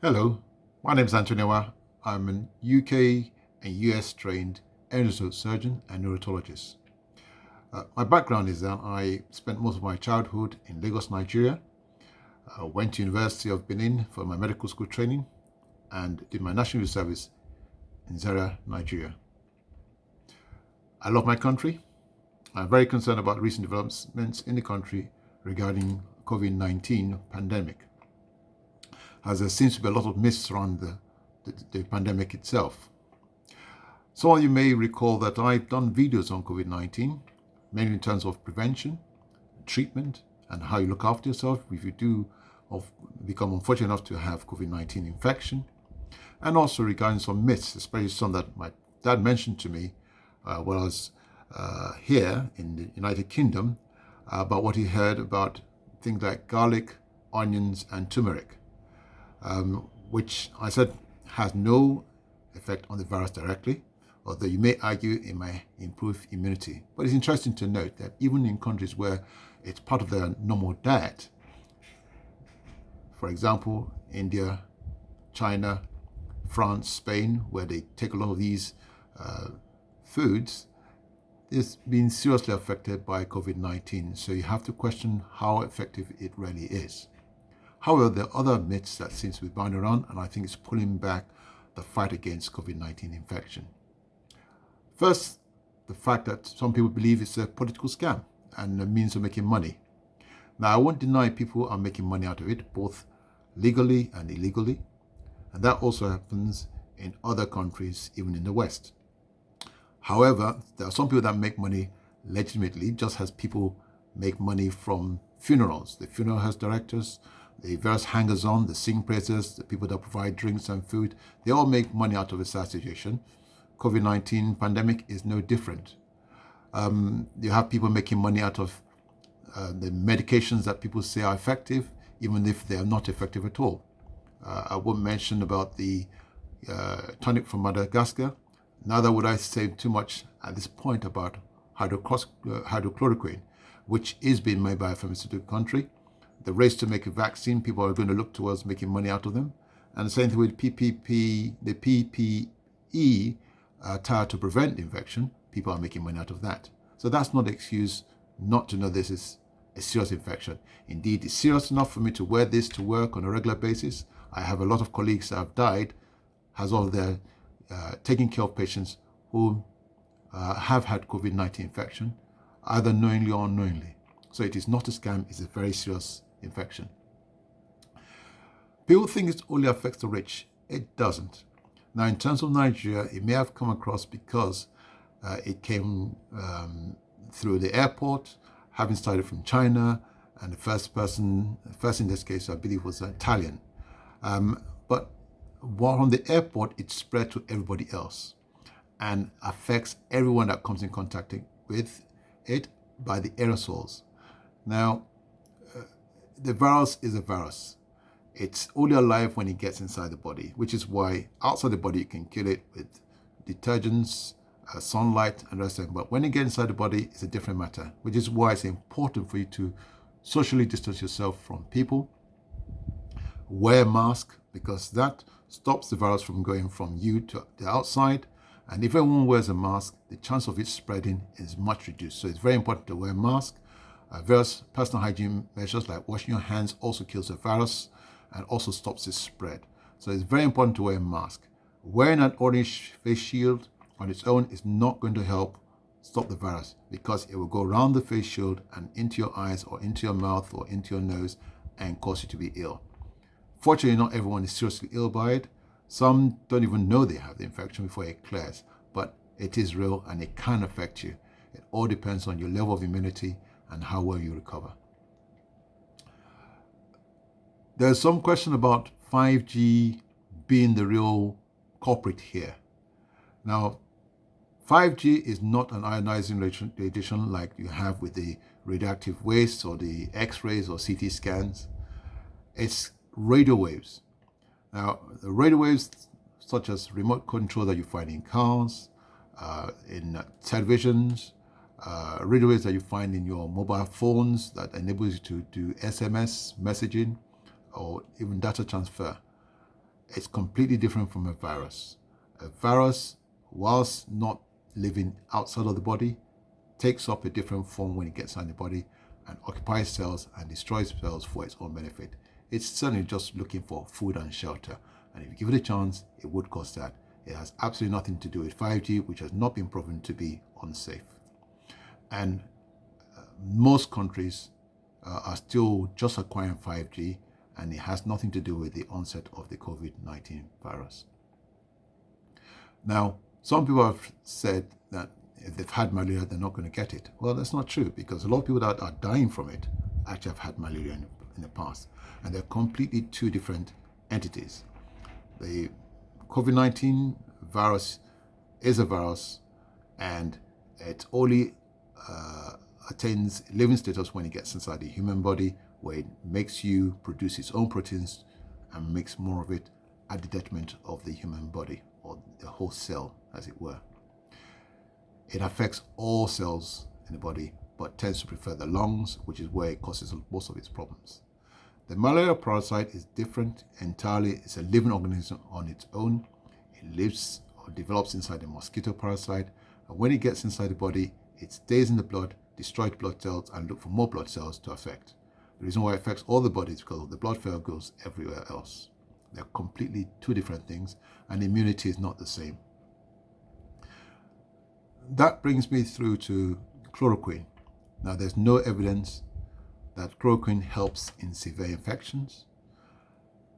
Hello, my name is Antonioa. I'm an UK and US trained endosurgeon and neurologist. My background is that I spent most of my childhood in Lagos, Nigeria. I went to University of Benin for my medical school training and did my national youth service in Zaria, Nigeria. I love my country. I'm very concerned about recent developments in the country regarding COVID-19 pandemic, as there seems to be a lot of myths around the pandemic itself. Some of you may recall that I've done videos on COVID-19, mainly in terms of prevention, treatment, and how you look after yourself if you do become unfortunate enough to have COVID-19 infection, and also regarding some myths, especially some that my dad mentioned to me while I was here in the United Kingdom, about what he heard about things like garlic, onions, and turmeric. Which I said has no effect on the virus directly, although you may argue it might improve immunity. But it's interesting to note that even in countries where it's part of their normal diet, for example, India, China, France, Spain, where they take a lot of these foods, it's been seriously affected by COVID-19. So you have to question how effective it really is. However, there are other myths that seems to be bound around, and I think it's pulling back the fight against COVID-19 infection. First, the fact that some people believe it's a political scam and a means of making money. Now, I won't deny people are making money out of it, both legally and illegally, and that also happens in other countries, even in the West. However, there are some people that make money legitimately, just as people make money from funerals. The funeral has directors, the various hangers-on, the sing praises, the people that provide drinks and food, they all make money out of a sad situation. COVID-19 pandemic is no different. You have people making money out of the medications that people say are effective, even if they are not effective at all. I won't mention about the tonic from Madagascar. Neither would I say too much at this point about hydrochloroquine, which is being made by a pharmaceutical country. The race to make a vaccine, people are going to look towards making money out of them. And the same thing with the PPE, tire to prevent infection, people are making money out of that. So that's not an excuse not to know this is a serious infection. Indeed, it's serious enough for me to wear this to work on a regular basis. I have a lot of colleagues that have died as all their taking care of patients who have had COVID-19 infection, either knowingly or unknowingly. So it is not a scam, it's a very serious infection. People think it only affects the rich. It doesn't. Now, in terms of Nigeria, it may have come across because it came through the airport, having started from China, and the first in this case, I believe, was Italian. But while on the airport, it spread to everybody else and affects everyone that comes in contact with it by the aerosols. Now, the virus is a virus. It's only alive when it gets inside the body, which is why outside the body you can kill it with detergents, sunlight, and the rest of it. But when it gets inside the body, it's a different matter, which is why it's important for you to socially distance yourself from people. Wear a mask, because that stops the virus from going from you to the outside. And if everyone wears a mask, the chance of it spreading is much reduced. So it's very important to wear a mask. Various personal hygiene measures like washing your hands also kills the virus and also stops its spread. So it's very important to wear a mask. Wearing an orange face shield on its own is not going to help stop the virus, because it will go around the face shield and into your eyes or into your mouth or into your nose and cause you to be ill. Fortunately, not everyone is seriously ill by it. Some don't even know they have the infection before it clears, but it is real and it can affect you. It all depends on your level of immunity and how well you recover. There's some question about 5G being the real culprit here. Now, 5G is not an ionizing radiation like you have with the radioactive waste or the X-rays or CT scans. It's radio waves. Now, the radio waves such as remote control that you find in cars, in televisions, radio waves that you find in your mobile phones that enables you to do SMS messaging or even data transfer. It's completely different from a virus. A virus, whilst not living outside of the body, takes up a different form when it gets inside the body and occupies cells and destroys cells for its own benefit. It's certainly just looking for food and shelter. And if you give it a chance, it would cause that. It has absolutely nothing to do with 5G, which has not been proven to be unsafe. And most countries are still just acquiring 5G, and it has nothing to do with the onset of the COVID-19 virus. Now, some people have said that if they've had malaria, they're not going to get it. Well, that's not true, because a lot of people that are dying from it actually have had malaria in the past. And they're completely two different entities. The COVID-19 virus is a virus, and it only attains living status when it gets inside the human body, where it makes you produce its own proteins and makes more of it at the detriment of the human body, or the whole cell, as it were. It affects all cells in the body, but tends to prefer the lungs, which is where it causes most of its problems. The malaria parasite is different entirely. It's a living organism on its own. It lives or develops inside the mosquito parasite, and when it gets inside the body, it stays in the blood, destroys blood cells, and look for more blood cells to affect. The reason why it affects all the body is because the blood flow goes everywhere else. They're completely two different things, and immunity is not the same. That brings me through to chloroquine. Now, there's no evidence that chloroquine helps in severe infections.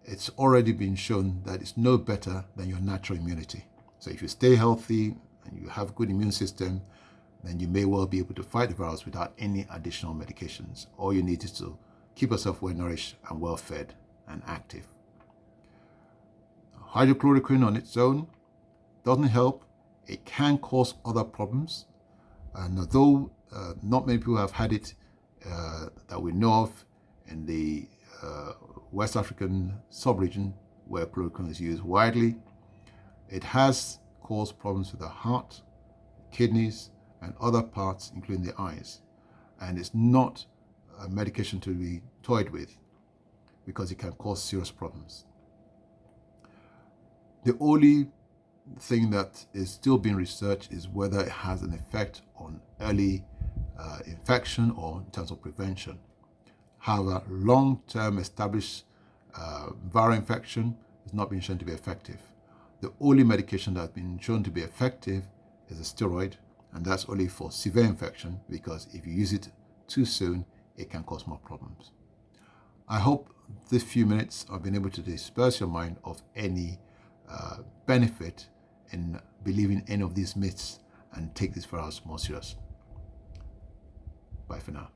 It's already been shown that it's no better than your natural immunity. So if you stay healthy and you have a good immune system, then you may well be able to fight the virus without any additional medications. All you need is to keep yourself well nourished and well fed and active. Hydrochloroquine on its own doesn't help. It can cause other problems. And although not many people have had it that we know of in the West African sub-region where chloroquine is used widely, it has caused problems with the heart, kidneys, and other parts, including the eyes. And it's not a medication to be toyed with, because it can cause serious problems. The only thing that is still being researched is whether it has an effect on early infection or in terms of prevention. However, long-term established viral infection has not been shown to be effective. The only medication that has been shown to be effective is a steroid, and that's only for severe infection, because if you use it too soon, it can cause more problems. I hope this few minutes I've been able to disperse your mind of any benefit in believing any of these myths and take this virus more serious. Bye for now.